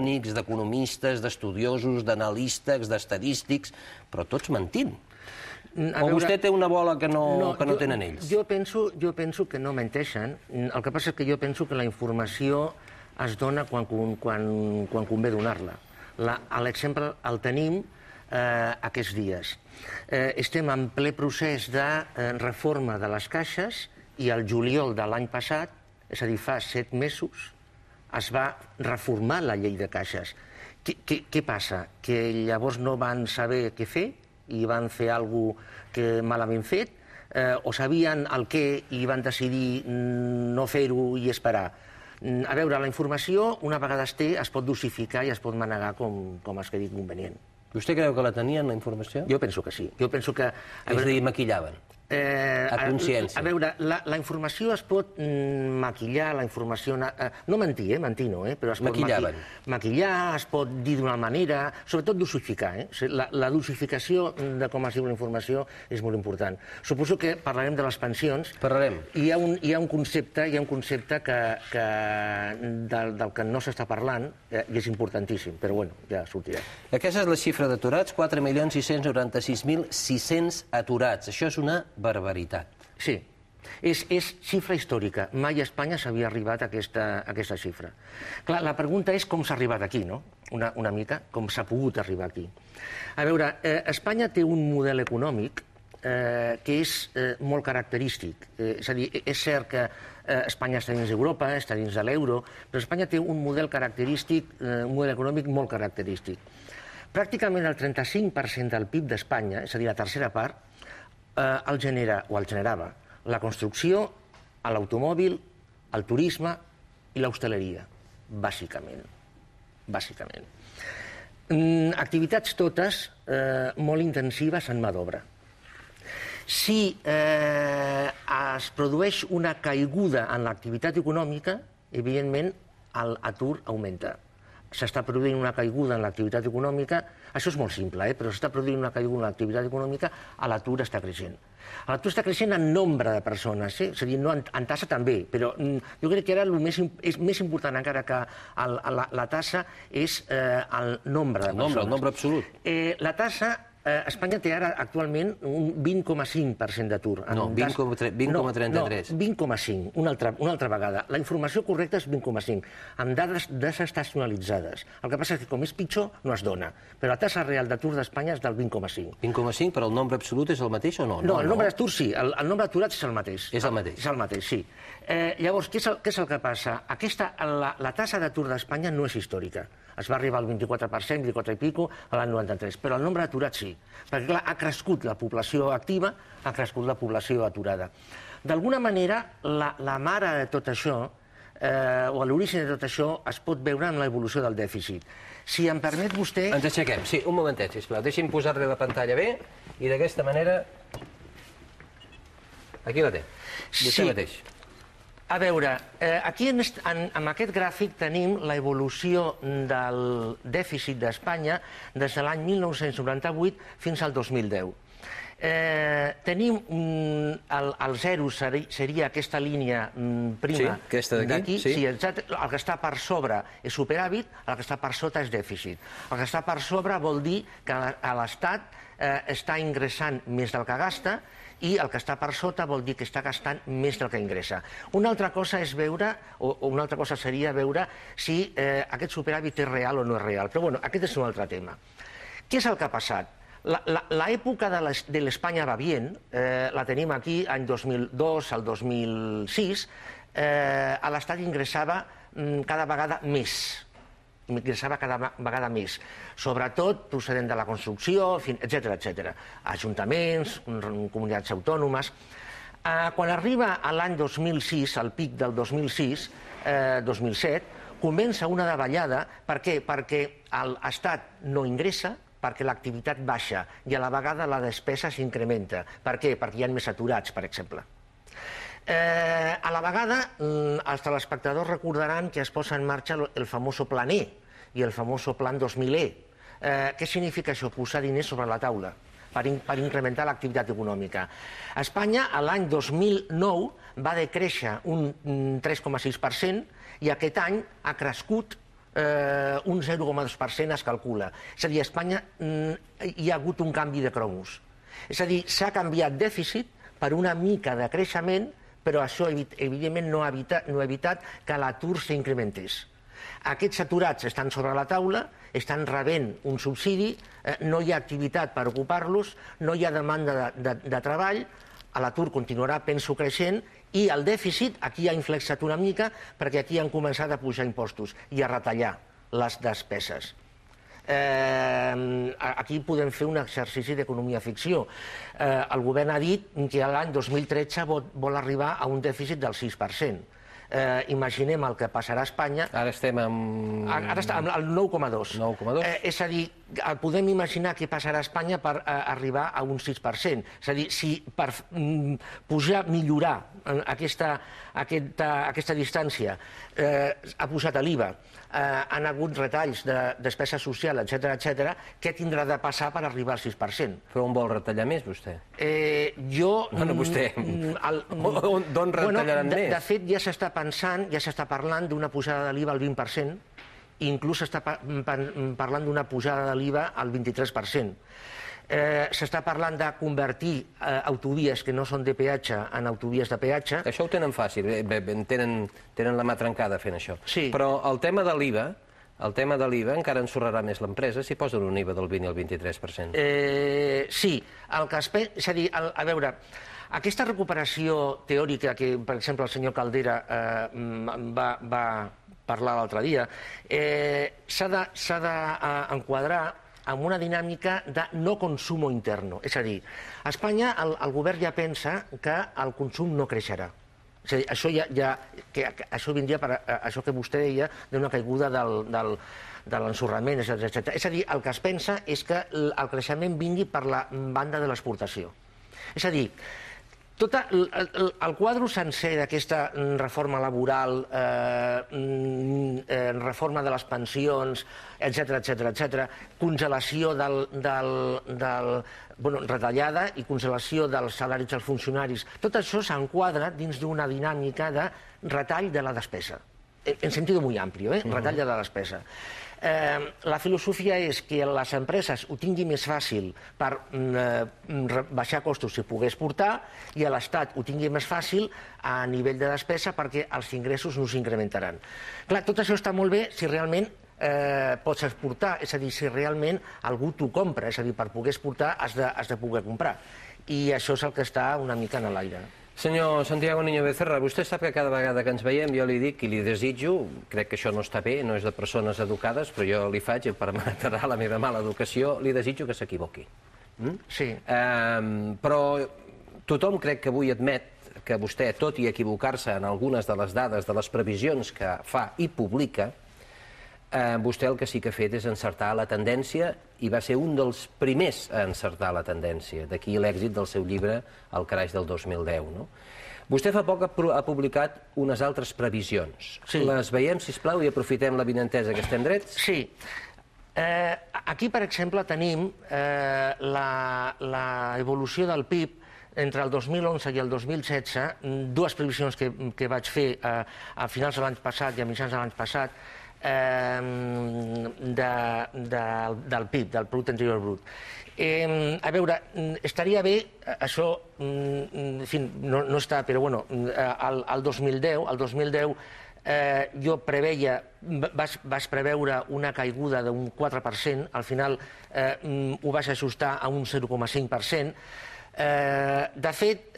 d'economistes, d'estudiosos, d'analistes, d'estadístics, però tots mentint. O vostè té una bola que no tenen ells? Jo penso que no menteixen. El que passa és que jo penso que la informació es dona quan convé donar-la. L'exemple el tenim aquests dies. Estem en ple procés de reforma de les caixes i el juliol de l'any passat, és a dir, fa 7 mesos, es va reformar la llei de caixes. Què passa? Que llavors no van saber què fer i van fer alguna cosa que malament fet, o sabien el què i van decidir no fer-ho i esperar. A veure, la informació, una vegada es té, es pot dosificar i es pot manegar com es quedi convenient. Vostè creu que la tenien, la informació? Jo penso que sí. Jo penso que... És a dir, maquillaven. A consciència. A veure, la informació es pot maquillar, la informació... No mentir, mentir no, però es pot maquillar, es pot dir d'una manera, sobretot dosificar. La dosificació de com es diu la informació és molt important. Suposo que parlarem de les pensions. Parlarem. Hi ha un concepte del que no s'està parlant i és importantíssim, però bueno, ja sortirà. Aquesta és la xifra d'aturats, 4.696.600 aturats. Això és una barbaritat. Sí, és xifra històrica. Mai a Espanya s'havia arribat a aquesta xifra. Clar, la pregunta és com s'ha arribat aquí, no? Una mica, com s'ha pogut arribar aquí. A veure, Espanya té un model econòmic que és molt característic. És a dir, és cert que Espanya està dins d'Europa, està dins de l'euro, però Espanya té un model característic, un model econòmic molt característic. Pràcticament el 35% del PIB d'Espanya, és a dir, la tercera part, el generava la construcció, l'automòbil, el turisme i l'hostaleria, bàsicament. Activitats totes molt intensives en mà d'obra. Si es produeix una caiguda en l'activitat econòmica, evidentment l'atur augmenta. S'està produint una caiguda en l'activitat econòmica, això és molt simple, però s'està produint una caiguda en l'activitat econòmica, l'atur està creixent. L'atur està creixent en nombre de persones, és a dir, no en taxa també, però jo crec que ara el més important encara que la taxa és el nombre de persones. El nombre absolut. La taxa, Espanya té ara actualment un 20,5% d'atur. No, 20,33. No, 20,5, una altra vegada. La informació correcta és 20,5, amb dades desestacionalitzades. El que passa és que com és pitjor, no es dona. Però la taxa real d'atur d'Espanya és del 20,5. 20,5, però el nombre absolut és el mateix o no? No, el nombre d'atur sí, el nombre d'aturats és el mateix. És el mateix. És el mateix, sí. Llavors, què és el que passa? La taxa d'atur d'Espanya no és històrica. Es va arribar al 24%, 24 i pico, a l'any 93, però el nombre d'aturats sí. Perquè, clar, ha crescut la població activa, ha crescut la població aturada. D'alguna manera, la mare de tot això, o l'origen de tot això, es pot veure en l'evolució del dèficit. Si em permet vostè... Ens aixequem. Sí, un momentet, sisplau. Deixi'm posar-li la pantalla bé i d'aquesta manera... Aquí la té. Vostè mateix. A veure, aquí en aquest gràfic tenim l'evolució del dèficit d'Espanya des de l'any 1998 fins al 2010. Tenim el zero, seria aquesta línia prima d'aquí. El que està per sobre és superàvit, el que està per sota és dèficit. El que està per sobre vol dir que l'Estat està ingressant més del que gasta i el que està per sota vol dir que està gastant més del que ingressa. Una altra cosa és veure, o una altra cosa seria veure si aquest superàvit és real o no és real. Però bueno, aquest és un altre tema. Què és el que ha passat? L'època de l'Espanya va bien, la tenim aquí, any 2002 al 2006, l'Estat ingressava cada vegada més. Ingressava cada vegada més, sobretot procedent de la construcció, etc. Ajuntaments, comunitats autònomes. Quan arriba a l'any 2006, al pic del 2006-2007, comença una davallada. Per què? Perquè l'Estat no ingressa, perquè l'activitat baixa i a la vegada la despesa s'incrementa. Per què? Perquè hi ha més aturats, per exemple. A la vegada, els telespectadors recordaran que es posa en marxa el famós Plan E i el famós Plan 2000E. Què significa això? Posar diners sobre la taula per incrementar l'activitat econòmica. Espanya, l'any 2009, va decréixer un 3,6% i aquest any ha crescut un 0,2% es calcula. És a dir, a Espanya hi ha hagut un canvi de cromos. És a dir, s'ha canviat dèficit per una mica de creixement, però això, evidentment, no ha evitat que l'atur s'incrementés. Aquests aturats estan sobre la taula, estan rebent un subsidi, no hi ha activitat per ocupar-los, no hi ha demanda de treball, l'atur continuarà, penso, creixent, i el dèficit aquí ha inflexat una mica perquè aquí han començat a pujar impostos i a retallar les despeses. Aquí podem fer un exercici d'economia ficció. El govern ha dit que l'any 2013 vol arribar a un dèficit del 6%. Imaginem el que passarà a Espanya. Ara estem amb... Ara estem al 9,2. 9,2. És a dir, podem imaginar què passarà a Espanya per arribar a un 6%. És a dir, si per pujar, millorar aquesta distància ha pujat l'IVA, han hagut retalls de despesa social, etc., què tindrà de passar per arribar al 6%? Però on vol retallar més, vostè? Jo... No, vostè. D'on retallaran més? De fet, ja s'està pensant, ja s'està parlant d'una pujada de l'IVA al 20%, i inclús s'està parlant d'una pujada de l'IVA al 23%. S'està parlant de convertir autovies que no són de peatge en autovies de peatge. Això ho tenen fàcil, tenen la mà trencada fent això. Sí. Però el tema de l'IVA encara ensorrarà més l'empresa si posen un IVA del 20 al 23%. Sí, és a dir, a veure, aquesta recuperació teòrica que, per exemple, el senyor Caldera va parlar l'altre dia, s'ha d'enquadrar amb una dinàmica de no consumo interno. És a dir, a Espanya el govern ja pensa que el consum no creixerà. És a dir, això vindria per això que vostè deia d'una caiguda de l'ensorrament, etc. És a dir, el que es pensa és que el creixement vingui per la banda de l'exportació. És a dir, tot el quadre sencer d'aquesta reforma laboral, reforma de les pensions, etc., congelació retallada i congelació dels salaris dels funcionaris, tot això s'enquadra dins d'una dinàmica de retall de la despesa. En sentit molt ampli, retall de la despesa. La filosofia és que les empreses ho tinguin més fàcil per baixar costos si pogués portar i l'Estat ho tingui més fàcil a nivell de despesa perquè els ingressos no s'incrementaran. Clar, tot això està molt bé si realment pots exportar, és a dir, si realment algú t'ho compra, és a dir, per poder exportar has de poder comprar. I això és el que està una mica en l'aire. Senyor Santiago Niño Becerra, vostè sap que cada vegada que ens veiem jo li dic i li desitjo, crec que això no està bé, no és de persones educades, però jo li faig, per matar la meva mala educació, li desitjo que s'equivoqui. Sí. Però tothom crec que avui admet que vostè, tot i equivocar-se en algunes de les dades, de les previsions que fa i publica, vostè el que sí que ha fet és encertar la tendència i va ser un dels primers a encertar la tendència. D'aquí l'èxit del seu llibre El crash del 2010. Vostè fa poc ha publicat unes altres previsions. Les veiem, sisplau, i aprofitem la vinentesa que estem drets? Sí. Aquí, per exemple, tenim l'evolució del PIB entre el 2011 i el 2016, dues previsions que vaig fer a finals de l'any passat i a mitjans de l'any passat, del PIB, del Producte Interior Brut. A veure, estaria bé, això, en fi, no està, però bueno, el 2010 jo vaig preveure una caiguda d'un 4%, al final ho vaig ajustar a un 0,5%. De fet,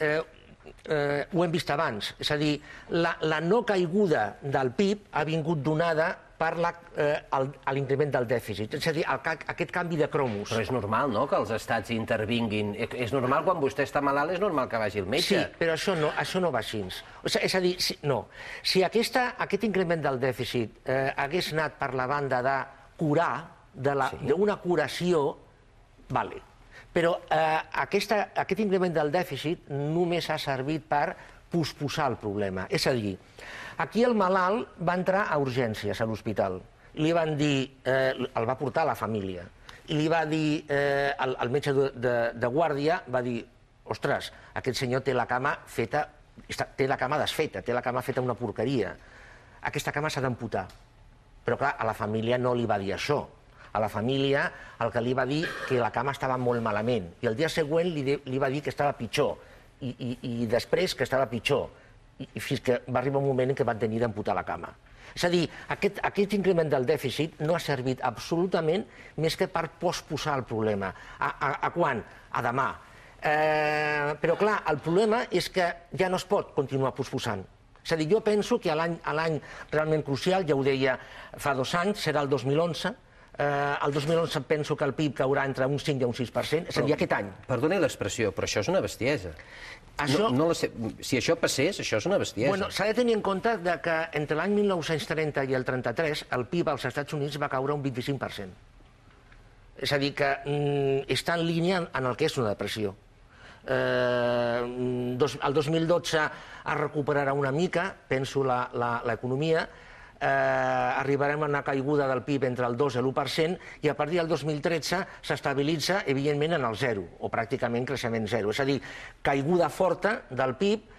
ho hem vist abans, és a dir, la no caiguda del PIB ha vingut donada per l'increment del dèficit, és a dir, aquest canvi de cromos. Però és normal, no?, que els estats intervinguin. És normal, quan vostè està malalt, és normal que vagi al metge. Sí, però això no va així. És a dir, no. Si aquest increment del dèficit hagués anat per la banda de curar, d'una curació, vale. Però aquest increment del dèficit només ha servit per posposar el problema. És a dir, aquí el malalt va entrar a urgències a l'hospital. Li van dir, el va portar a la família, i li va dir, el metge de guàrdia va dir, ostres, aquest senyor té la cama feta, té la cama desfeta, té la cama feta una porqueria. Aquesta cama s'ha d'amputar. Però, clar, a la família no li va dir això. A la família el que li va dir que la cama estava molt malament. I el dia següent li va dir que estava pitjor. I després que estava pitjor. I fins que va arribar un moment en què van tenir d'amputar la cama. És a dir, aquest increment del dèficit no ha servit absolutament més que per posposar el problema. A quan? A demà. Però, clar, el problema és que ja no es pot continuar posposant. És a dir, jo penso que l'any realment crucial, ja ho deia fa 2 anys, serà el 2011. El 2011 penso que el PIB caurà entre un 5 i un 6%, és a dir, aquest any. Perdoni l'expressió, però això és una bestiesa. Si això passés, això és una bestiesa. Bueno, s'ha de tenir en compte que entre l'any 1930 i el 33 el PIB als Estats Units va caure un 25%. És a dir, que està en línia en el que és una depressió. El 2012 es recuperarà una mica, penso, l'economia, arribarem a una caiguda del PIB entre el 2 i l'1% i a partir del 2013 s'estabilitza, evidentment, en el 0, o pràcticament creixement 0. És a dir, caiguda forta del PIB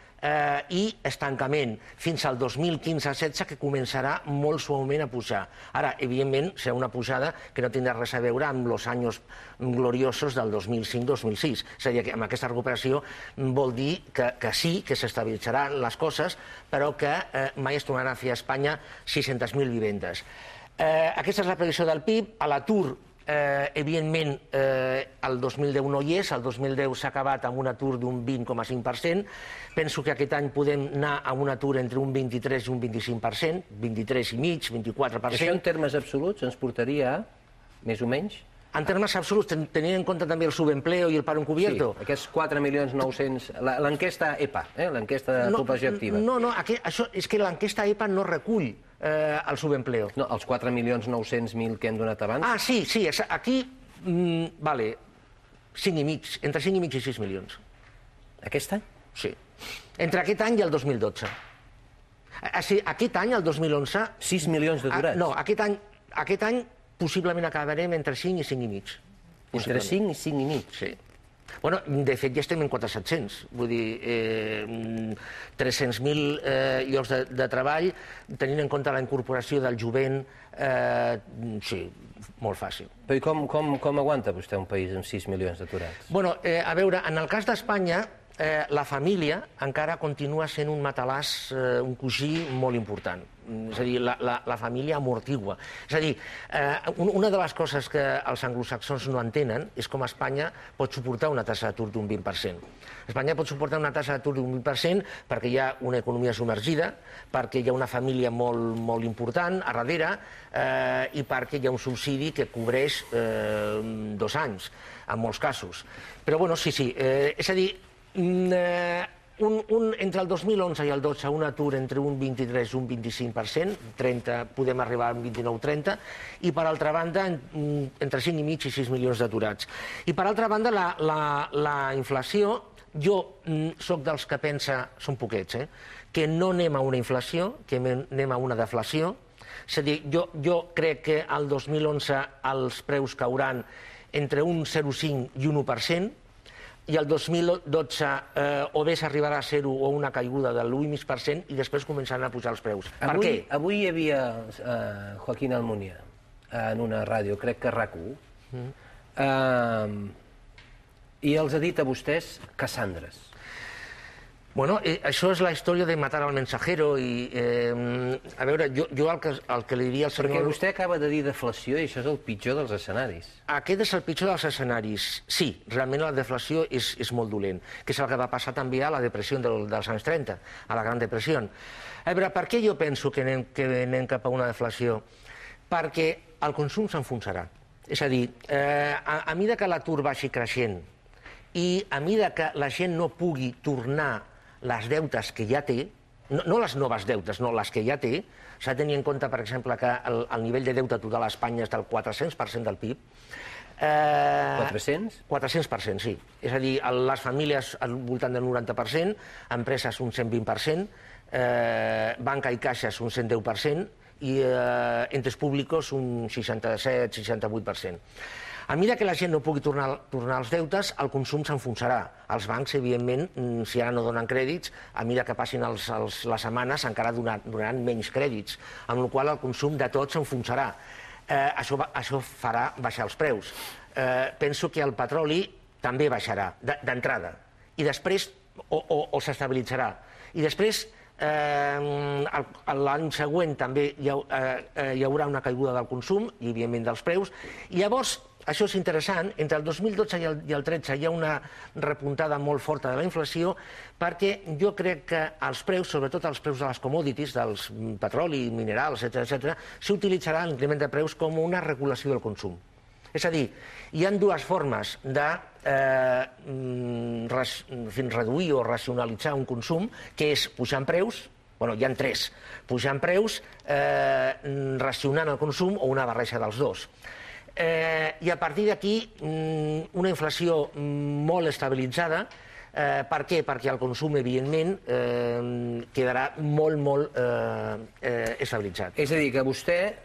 i estancament fins al 2015-16, que començarà molt suaument a pujar. Ara, evidentment, serà una pujada que no tindrà res a veure amb els anys gloriosos del 2005-2006. És a dir, que amb aquesta recuperació vol dir que sí, que s'estabilitzaran les coses, però que mai es tornarà a fer a Espanya 600.000 vivendes. Aquesta és la previsió del PIB. A l'atur, evidentment, el 2010 no hi és, el 2010 s'ha acabat amb un atur d'un 20,5%. Penso que aquest any podem anar a un atur entre un 23 i un 25%, 23,5, 24%. Això en termes absoluts ens portaria, més o menys? En termes absoluts, tenint en compte també el subempleo i el paro encubierto. Sí, aquests 4.900.000... L'enquesta EPA, l'enquesta de població activa. No, això és que l'enquesta EPA no recull el subempleo. No, els 4.900.000 que hem donat abans? Ah, sí, aquí, vale, 5,5, entre 5,5 i 6 milions. Aquest any? Sí. Entre aquest any i el 2012. Aquest any, el 2011... 6 milions d'aturats? No, aquest any possiblement acabarem entre 5 i 5,5. Entre 5 i 5,5? Sí. Bueno, de fet, ja estem en 400. Vull dir, 300.000 llocs de treball, tenint en compte la incorporació del jovent, sí, molt fàcil. Però i com aguanta vostè un país amb 6 milions d'aturats? Bueno, a veure, en el cas d'Espanya, la família encara continua sent un matalàs, un coixí molt important. És a dir, la família amortigua. És a dir, una de les coses que els anglosaxons no entenen és com Espanya pot suportar una taxa d'atur d'un 20%. Espanya pot suportar una taxa d'atur d'un 20% perquè hi ha una economia submergida, perquè hi ha una família molt important a darrere i perquè hi ha un subsidi que cobreix 2 anys, en molts casos. Però, bueno, sí, és a dir, entre el 2011 i el 12 un atur entre un 23 i un 25%, podem arribar a un 29-30%, i per altra banda entre 5,5 i 6 milions d'aturats. I per altra banda la inflació, jo sóc dels que pensa, són poquets, que no anem a una inflació, que anem a una deflació. És a dir, jo crec que el 2011 els preus cauran entre un 0,5 i un 1%, i el 2012 o bé s'arribarà a 0 o una caiguda de l'1,5% i després començaran a pujar els preus. Per què? Avui hi havia Joaquín Almunia en una ràdio, crec que RAC1, i els ha dit a vostès Cassandres. Bueno, això és la història de matar al mensajero i, a veure, jo el que li diria al senyor... Perquè vostè acaba de dir deflació i això és el pitjor dels escenaris. Aquest és el pitjor dels escenaris. Sí, realment la deflació és molt dolent, que és el que va passar també a la depressió dels anys 30, a la Gran Depressió. A veure, per què jo penso que anem cap a una deflació? Perquè el consum s'enfonsarà. És a dir, a mesura que l'atur vagi creixent i a mesura que la gent no pugui tornar les deutes que ja té, no les noves deutes, no, les que ja té, s'ha de tenir en compte, per exemple, que el nivell de deute total a Espanya és del 400% del PIB. 400? 400%, sí. És a dir, les famílies al voltant del 90%, empreses un 120%, banca i caixes un 110% i entes públics un 67-68%. A mesura que la gent no pugui tornar els deutes, el consum s'enfonsarà. Els bancs, evidentment, si ara no donen crèdits, a mesura que passin les setmanes encara donaran menys crèdits, amb la qual cosa el consum de tots s'enfonsarà. Això farà baixar els preus. Penso que el petroli també baixarà, d'entrada, i després o s'estabilitzarà. I després, l'any següent també hi haurà una caiguda del consum i, evidentment, dels preus. I llavors, això és interessant, entre el 2012 i el 2013 hi ha una repuntada molt forta de la inflació perquè jo crec que els preus, sobretot els preus de les commodities, dels petroli, minerals, etc., s'utilitzarà l'increment de preus com una regulació del consum. És a dir, hi ha dues formes de reduir o racionalitzar un consum, que és pujant preus, hi ha tres, pujant preus, racionant el consum o una barreja dels dos. I a partir d'aquí una inflació molt estabilitzada. Per què? Perquè el consum, evidentment, quedarà molt estabilitzat. És a dir, que vostè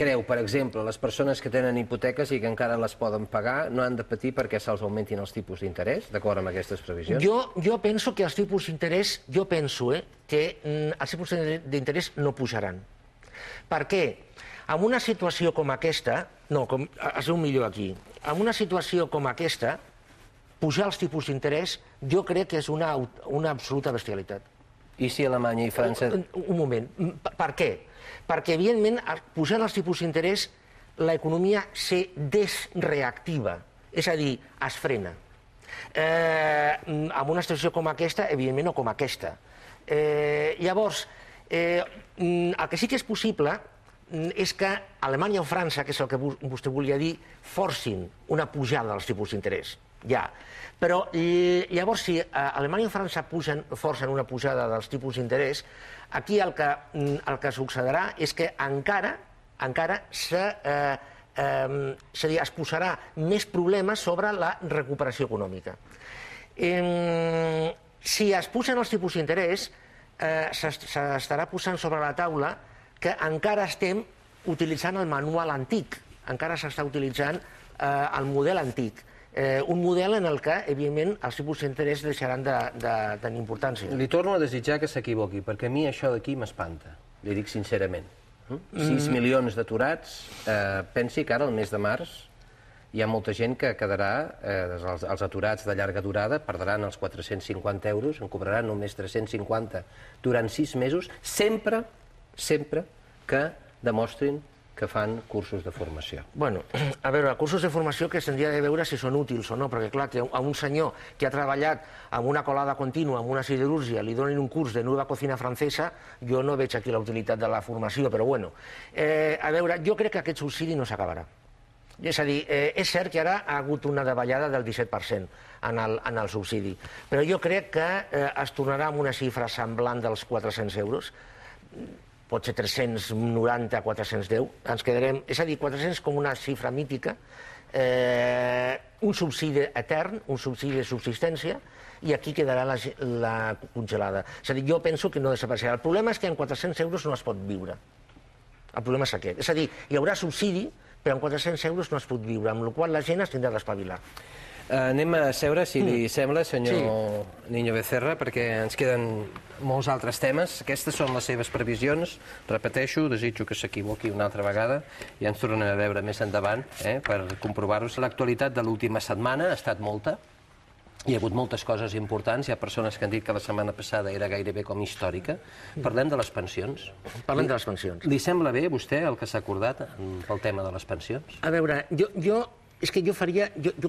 creu, per exemple, les persones que tenen hipoteques i que encara les poden pagar no han de patir perquè se'ls augmentin els tipus d'interès, d'acord amb aquestes previsions? Jo penso que els tipus d'interès, que els tipus d'interès no pujaran. Per què? En una situació com aquesta, es veu millor aquí, en una situació com aquesta, pujar els tipus d'interès jo crec que és una absoluta bestialitat. I si Alemanya i França... Un moment. Per què? Perquè, evidentment, pujant els tipus d'interès, l'economia se desreactiva, és a dir, es frena. En una situació com aquesta, evidentment, no com aquesta. Llavors, el que sí que és possible és que Alemanya o França, que és el que vostè volia dir, forcin una pujada dels tipus d'interès. Ja. Però llavors, si Alemanya i França forcen una pujada dels tipus d'interès, aquí el que succeirà és que encara es posarà més problemes sobre la recuperació econòmica. Si es pugen els tipus d'interès, s'estarà posant sobre la taula que encara estem utilitzant el manual antic, encara s'està utilitzant el model antic, un model en el que, evidentment, els tipus d'interès deixaran de tenir importància. Li torno a desitjar que s'equivoqui, perquè a mi això d'aquí m'espanta, li dic sincerament. 6 milions d'aturats, pensi que ara, el mes de març, hi ha molta gent que quedarà, els aturats de llarga durada, perdran els 450 euros, en cobraran només 350 durant 6 mesos, sempre que demostrin que fan cursos de formació. Bueno, a veure, cursos de formació que s'hauria de veure si són útils o no, perquè clar, que a un senyor que ha treballat amb una colada contínua, amb una siderúrgia, li donin un curs de nova cocina francesa, jo no veig aquí la utilitat de la formació, però bueno. A veure, jo crec que aquest subsidi no s'acabarà. És a dir, és cert que ara ha hagut una davallada del 17% en el subsidi, però jo crec que es tornarà amb una xifra semblant dels 400 euros, pot ser 390, 410, ens quedarem... És a dir, 400 com una xifra mítica, un subsidi etern, un subsidi de subsistència, i aquí quedarà la congelada. És a dir, jo penso que no desapareixerà. El problema és que amb 400 euros no es pot viure. El problema és aquest. És a dir, hi haurà subsidi, però amb 400 euros no es pot viure, amb la qual cosa la gent es tindrà d'espavilar. Anem a seure, si li sembla, senyor Niño Becerra, perquè ens queden molts altres temes. Aquestes són les seves previsions. Repeteixo, desitjo que s'equivoqui una altra vegada. Ja ens tornarem a veure més endavant per comprovar-ho. L'actualitat de l'última setmana ha estat molta. Hi ha hagut moltes coses importants. Hi ha persones que han dit que la setmana passada era gairebé com històrica. Parlem de les pensions. Parlem de les pensions. Li sembla bé a vostè el que s'ha acordat pel tema de les pensions? A veure, és que jo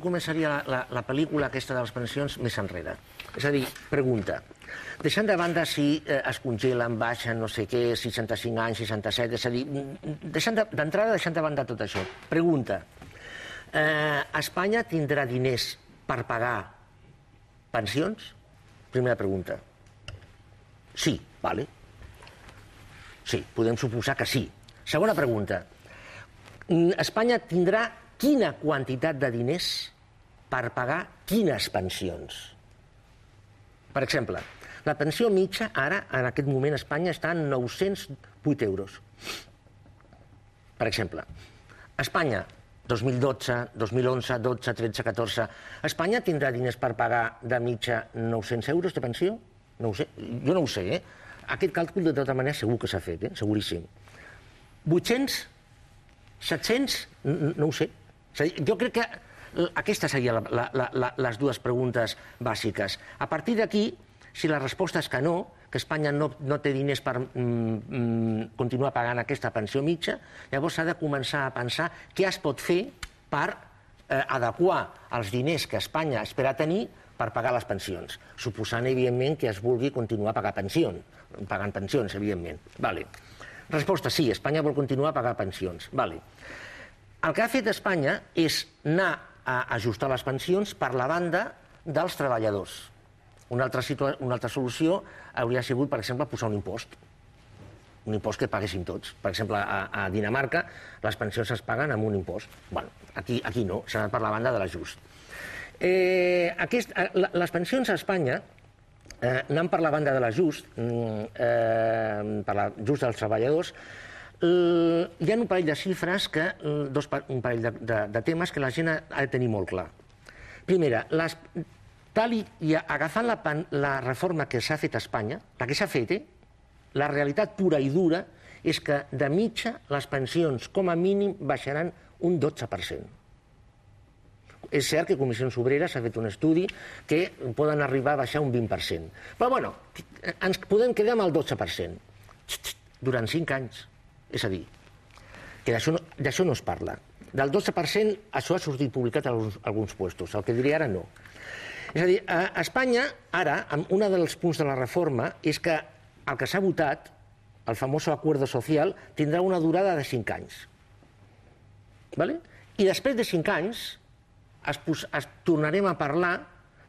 començaria la pel·lícula aquesta de les pensions més enrere. És a dir, pregunta, deixant de banda si es congelen, baixen, no sé què, 65 anys, 67, és a dir, d'entrada deixant de banda tot això. Pregunta, Espanya tindrà diners per pagar pensions? Primera pregunta. Sí, vale. Sí, podem suposar que sí. Segona pregunta. Espanya tindrà quina quantitat de diners per pagar quines pensions? Per exemple, la pensió mitja ara, en aquest moment, a Espanya està en 908 euros. Per exemple, Espanya 2012, 2011, 12, 13, 14... Espanya tindrà diners per pagar de mitja 900 euros de pensió? No ho sé, jo no ho sé, Aquest càlcul, de tota manera, segur que s'ha fet, seguríssim. 800? 700? No ho sé. Jo crec que aquestes serien les dues preguntes bàsiques. A partir d'aquí, si la resposta és que no, que Espanya no té diners per continuar pagant aquesta pensió mitja, llavors s'ha de començar a pensar què es pot fer per adequar els diners que Espanya espera tenir per pagar les pensions, suposant, evidentment, que es vulgui continuar pagant pensions, evidentment. Vale. Resposta, sí, Espanya vol continuar a pagar pensions. Vale. El que ha fet Espanya és anar a ajustar les pensions per la banda dels treballadors. Una altra solució hauria sigut, per exemple, posar un impost que paguessin tots. Per exemple, a Dinamarca les pensions es paguen amb un impost. Bueno, aquí no, s'ha anat per la banda de l'ajust. Les pensions a Espanya, anant per la banda de l'ajust, per l'ajust dels treballadors, hi ha un parell de xifres, un parell de temes que la gent ha de tenir molt clar. Primera, agafant la reforma que s'ha fet a Espanya, la que s'ha fet, la realitat pura i dura és que de mitja les pensions com a mínim baixaran un 12%. És cert que Comissions Obreres ha fet un estudi que poden arribar a baixar un 20%. Però, bueno, ens podem quedar amb el 12% durant 5 anys. És a dir, que d'això no es parla. Del 12%, això ha sortit publicat a alguns puestos. El que diré ara, no. És a dir, a Espanya, ara, un dels punts de la reforma és que el que s'ha votat, el famós acuerdo social, tindrà una durada de 5 anys. I després de 5 anys tornarem a parlar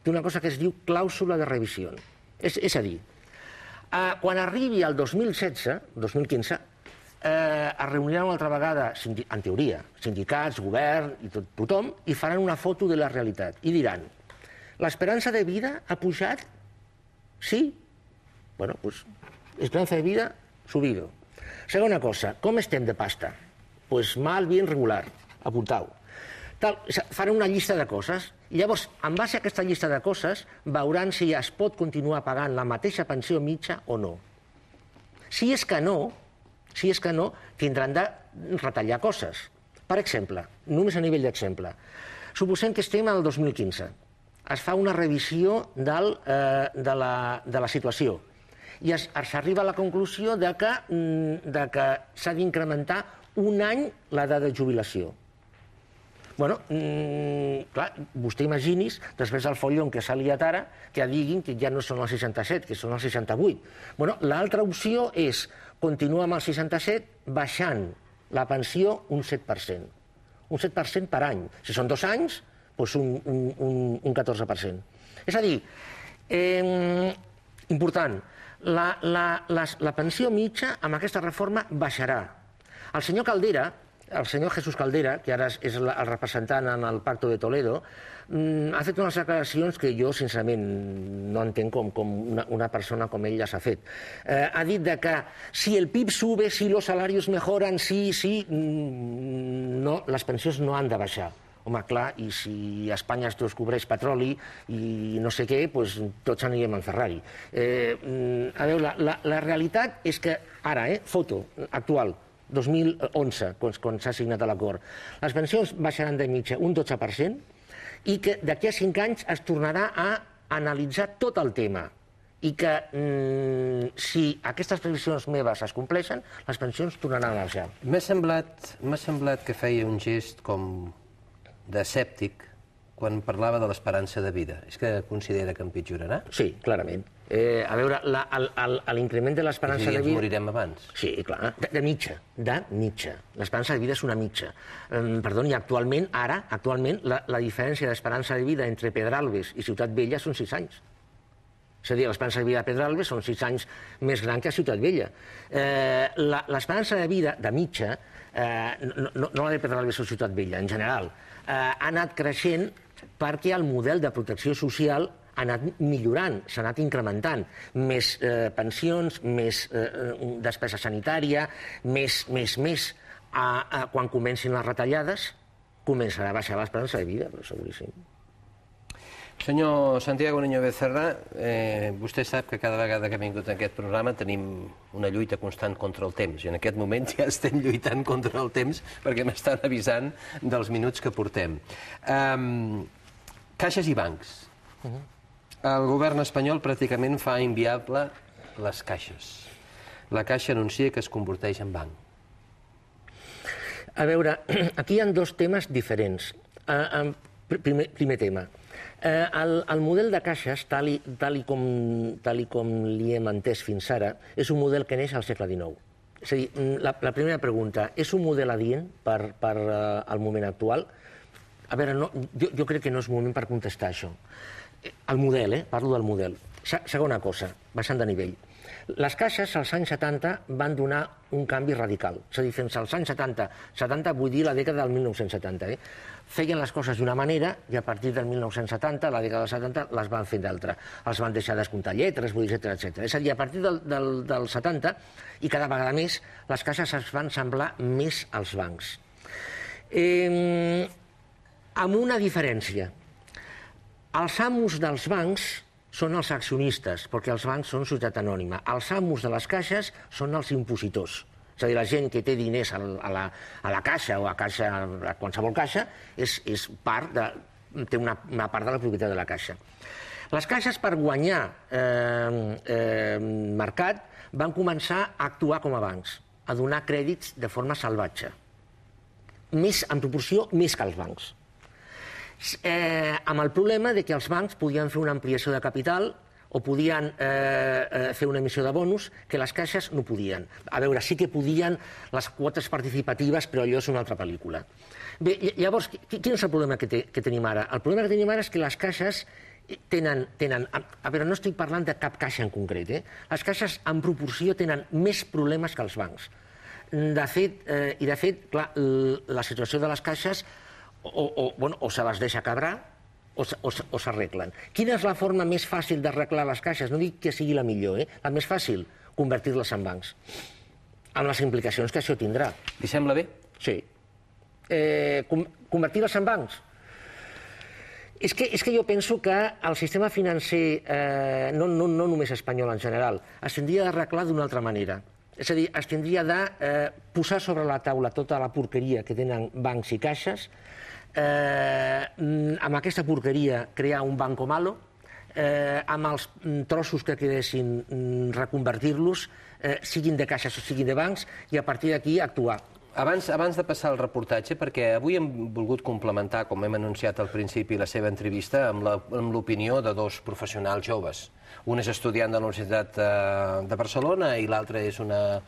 d'una cosa que es diu clàusula de revisió. És a dir, quan arribi el 2015, es reuniran una altra vegada, en teoria, sindicats, govern i tothom, i faran una foto de la realitat. I diran, l'esperança de vida ha pujat? Sí? Bueno, doncs, esperança de vida, subido. Segona cosa, com estem de pasta? Pues mal, bien, regular. Apuntau. Faran una llista de coses i llavors, en base a aquesta llista de coses, veuran si es pot continuar pagant la mateixa pensió mitja o no. Si és que no, tindran de retallar coses. Per exemple, només a nivell d'exemple, suposem que estem al 2015. Es fa una revisió de la situació i s'arriba a la conclusió de que s'ha d'incrementar un any l'edat de jubilació. Bueno, clar, vostè imagini's, després del follon que s'ha liat ara, que diguin que ja no són els 67, que són els 68. Bueno, l'altra opció és continuar amb el 67 baixant la pensió un 7%. Un 7% per any. Si són 2 anys, doncs un 14%. És a dir, important, la pensió mitja amb aquesta reforma baixarà. El senyor Caldera, el senyor Jesús Caldera, que ara és el representant en el Pacto de Toledo, ha fet unes declaracions que jo, sincerament, no entenc com una persona com ell les ha fet. Ha dit que si el PIB sube, si los salarios mejoran, les pensions no han de baixar. Home, clar, i si a Espanya es descobreix petroli i no sé què, doncs tots anirem en Ferrari. A veure, la realitat és que ara, foto actual, 2011, quan s'ha signat l'acord, les pensions baixaran de mitja un 12% i que d'aquí a 5 anys es tornarà a analitzar tot el tema i que si aquestes previsions meves es compleixen, les pensions tornaran a baixar. M'ha semblat que feia un gest com d'escèptic quan parlava de l'esperança de vida. És que considera que empitjorarà? Sí, clarament. A veure, l'increment de l'esperança de vida... És a dir, ens morirem abans? Sí, clar, de mitja. L'esperança de vida és una mitja. Perdoni, actualment, la diferència d'esperança de vida entre Pedralbes i Ciutat Vella són 6 anys. És a dir, l'esperança de vida de Pedralbes són 6 anys més gran que a Ciutat Vella. L'esperança de vida de mitja, no la de Pedralbes o Ciutat Vella, en general, ha anat creixent perquè el model de protecció social ha anat millorant, s'ha anat incrementant. Més pensions, més despesa sanitària, més. Quan comencin les retallades, començarà a baixar l'esperança de vida, però seguríssim. Senyor Santiago Niño Becerra, vostè sap que cada vegada que ha vingut a aquest programa tenim una lluita constant contra el temps, i en aquest moment ja estem lluitant contra el temps perquè m'estan avisant dels minuts que portem. Caixes i bancs. El govern espanyol pràcticament fa inviable les caixes. La Caixa anuncia que es converteix en banc. A veure, aquí hi ha dos temes diferents. Primer tema. El model de caixes, tal com li hem entès fins ara, és un model que neix al segle XIX. És a dir, la primera pregunta, és un model adient per al moment actual? A veure, jo crec que no és moment per contestar això. El model, parlo del model. Segona cosa, baixant de nivell. Les caixes, als anys 70, van donar un canvi radical. És a dir, fins als anys 70 vull dir la dècada del 1970, feien les coses d'una manera i a partir del 1970, la dècada dels 70, les van fer d'altra. Els van deixar descomptar lletres, etc. És a dir, a partir del 70, i cada vegada més, les caixes es van semblar més als bancs. Amb una diferència. Els amos dels bancs són els accionistes, perquè els bancs són societat anònima. Els amos de les caixes són els impositors. És a dir, la gent que té diners a la caixa o a qualsevol caixa té una part de la propietat de la caixa. Les caixes, per guanyar mercat, van començar a actuar com a bancs, a donar crèdits de forma salvatge. En proporció, més que els bancs. Amb el problema que els bancs podien fer una ampliació de capital o podien fer una emissió de bonus que les caixes no podien. A veure, sí que podien les quotes participatives, però allò és una altra pel·lícula. Bé, llavors, quin és el problema que tenim ara? El problema que tenim ara és que les caixes tenen... A veure, no estic parlant de cap caixa en concret. Les caixes, en proporció, tenen més problemes que els bancs. De fet, clar, la situació de les caixes o se les deixa quebrar o s'arreglen. Quina és la forma més fàcil d'arreglar les caixes? No dic que sigui la millor, la més fàcil, convertir-les en bancs, amb les implicacions que això tindrà. Li sembla bé? Sí. Convertir-les en bancs? És que jo penso que el sistema financer, no només espanyol en general, es tindria d'arreglar d'una altra manera. És a dir, es tindria de posar sobre la taula tota la porqueria que tenen bancs i caixes, amb aquesta porqueria crear un banco malo, amb els trossos que quedessin reconvertir-los, siguin de caixes o siguin de bancs, i a partir d'aquí actuar. Abans de passar al reportatge, perquè avui hem volgut complementar, com hem anunciat al principi, la seva entrevista amb l'opinió de dos professionals joves. Un és estudiant de la Universitat de Barcelona i l'altre és una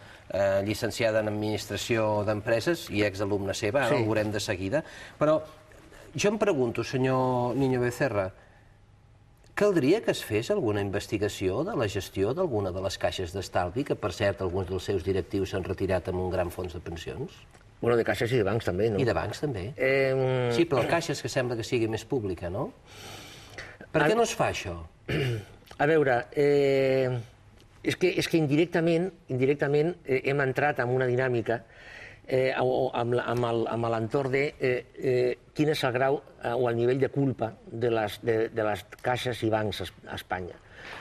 llicenciada en Administració d'Empreses i exalumna seva, ara ho veurem de seguida. Però jo em pregunto, senyor Niño Becerra, caldria que es fes alguna investigació de la gestió d'alguna de les caixes d'estalvi, que per cert alguns dels seus directius s'han retirat amb un gran fons de pensions? Bueno, de caixes i de bancs també, no? I de bancs també. Sí, però caixes que sembla que sigui més pública, no? Per què no es fa això? A veure, és que indirectament hem entrat en una dinàmica amb l'entorn de quin és el grau o el nivell de culpa de les caixes i bancs a Espanya.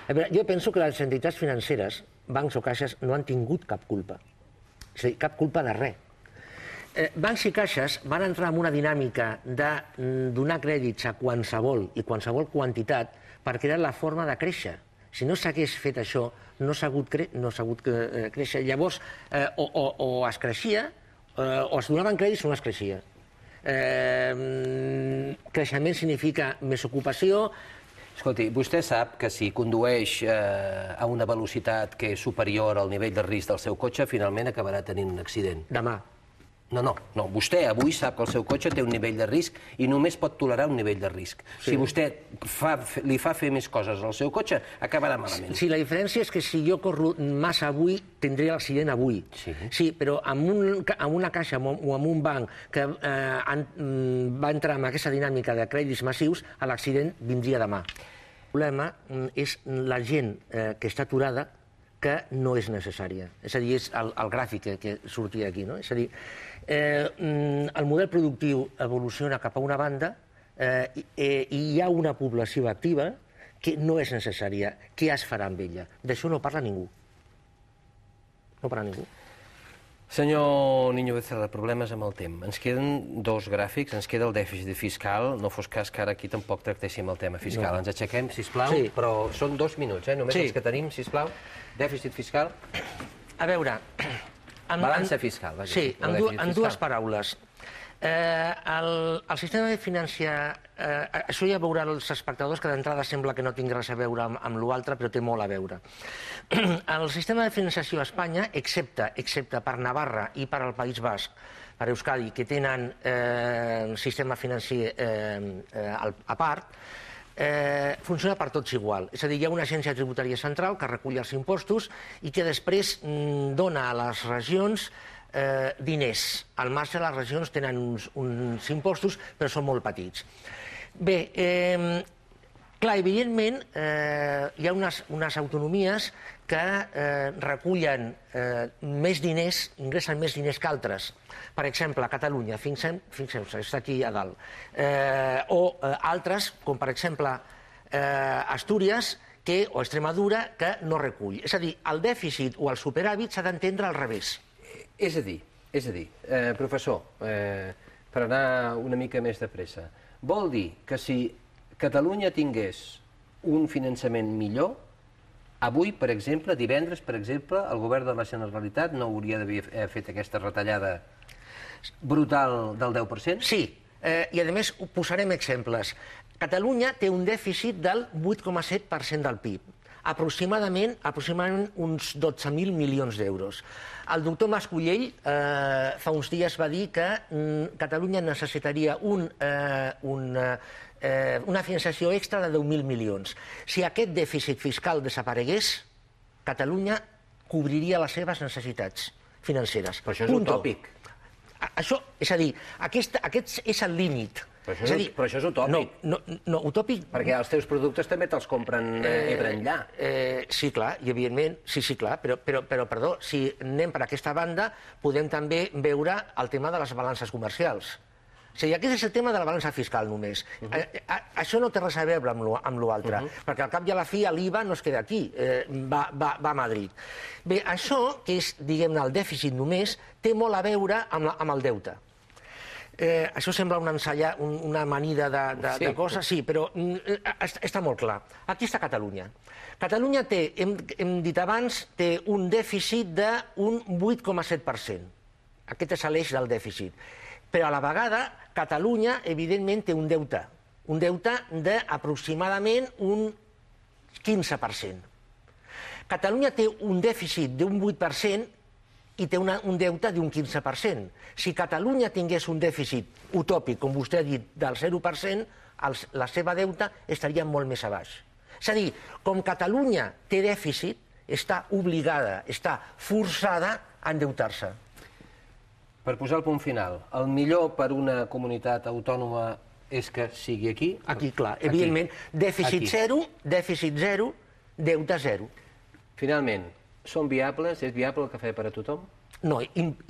A veure, jo penso que les entitats financeres, bancs o caixes, no han tingut cap culpa. És a dir, cap culpa de res. Bancs i caixes van entrar en una dinàmica de donar crèdits a qualsevol i qualsevol quantitat perquè era la forma de créixer. Si no s'hagués fet això, no s'ha hagut créixer. Llavors, o es creixia, o es donaven crèdits o no es creixia. Creixement significa més ocupació. Escolti, vostè sap que si condueix a una velocitat que és superior al nivell de risc del seu cotxe, finalment acabarà tenint un accident. Demà. No. Vostè avui sap que el seu cotxe té un nivell de risc i només pot tolerar un nivell de risc. Si vostè li fa fer més coses al seu cotxe, acabarà malament. Sí, la diferència és que si jo corro massa avui, tindré l'accident avui. Sí, però amb una caixa o amb un banc que va entrar en aquesta dinàmica de crèdits massius, l'accident vindria demà. El problema és la gent que està aturada que no és necessària. És a dir, és el gràfic que sortia aquí, no? És a dir, El model productiu evoluciona cap a una banda i hi ha una població activa que no és necessària. Què es farà amb ella? D'això no parla ningú. No parla ningú. Senyor Niño Becerra, problemes amb el temps. Ens queden dos gràfics, ens queda el dèficit fiscal, no fos cas que ara aquí tampoc tractéssim el tema fiscal. Ens aixequem, sisplau, però són 2 minuts, només els que tenim, sisplau. Dèficit fiscal. A veure... Balança fiscal. Sí, en dues paraules. El sistema de financiar... Això ja veuran els espectadors, que d'entrada sembla que no tingui res a veure amb l'altre, però té molt a veure. El sistema de financiació a Espanya, excepte per Navarra i per al País Basc, per Euskadi, que tenen un sistema financer a part, funciona per tots igual. És a dir, hi ha una agència tributària central que recull els impostos i que després dona a les regions diners. Al marge, les regions tenen uns impostos, però són molt petits. Bé, clar, evidentment, hi ha unes autonomies que recullen més diners, ingressen més diners que altres. Per exemple, Catalunya, fixeu-se, està aquí a dalt. O altres, com per exemple Astúries o Extremadura, que no recull. És a dir, el dèficit o el superàvit s'ha d'entendre al revés. És a dir, professor, per anar una mica més de pressa, vol dir que si Catalunya tingués un finançament millor, avui, per exemple, divendres, per exemple, el govern de la Generalitat no hauria d'haver fet aquesta retallada brutal del 10%? Sí, i a més posarem exemples. Catalunya té un dèficit del 8,7% del PIB. Aproximadament uns 12.000 milions d'euros. El doctor Mascolell fa uns dies va dir que Catalunya necessitaria una finançació extra de 10.000 milions. Si aquest dèficit fiscal desaparegués, Catalunya cobriria les seves necessitats financeres. Però això és utòpic. Això, és a dir, aquest és el límit. Però això és utòpic. No, utòpic... Perquè els teus productes també te'ls compren Ebre enllà. Sí, clar, i evidentment, sí, clar, però, perdó, si anem per aquesta banda, podem també veure el tema de les balances comercials. O sigui, aquest és el tema de la balança fiscal només. Això no té res a veure amb l'altre, perquè al cap i a la fi l'IVA no es queda aquí, va a Madrid. Bé, això, que és, diguem-ne, el dèficit només, té molt a veure amb el deute. Això sembla una amanida de coses, sí, però està molt clar. Aquí està Catalunya. Catalunya té, hem dit abans, té un dèficit d'un 8,7%. Aquest és l'eix del dèficit. Però a la vegada, Catalunya, evidentment, té un deute d'aproximadament un 15%. Catalunya té un dèficit d'un 8% i té un deute d'un 15%. Si Catalunya tingués un dèficit utòpic, com vostè ha dit, del 0%, la seva deute estaria molt més a baix. És a dir, com Catalunya té dèficit, està obligada, està forçada a endeutar-se. Per posar el punt final, el millor per una comunitat autònoma és que sigui aquí? Aquí, clar. Evidentment, dèficit zero, deute zero. Finalment, són viables? És viable el cafè per a tothom? No,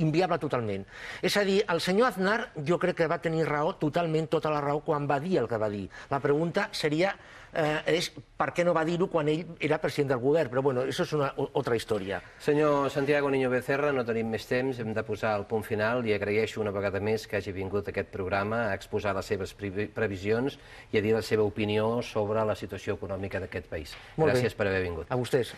inviable totalment. És a dir, el senyor Aznar jo crec que va tenir raó, totalment tota la raó, quan va dir el que va dir. La pregunta seria per què no va dir-ho quan ell era president del govern, però bueno, això és una altra història. Senyor Santiago Niño Becerra, no tenim més temps, hem de posar el punt final i agraeixo una vegada més que hagi vingut a aquest programa a exposar les seves previsions i a dir la seva opinió sobre la situació econòmica d'aquest país. Gràcies per haver vingut. A vostès.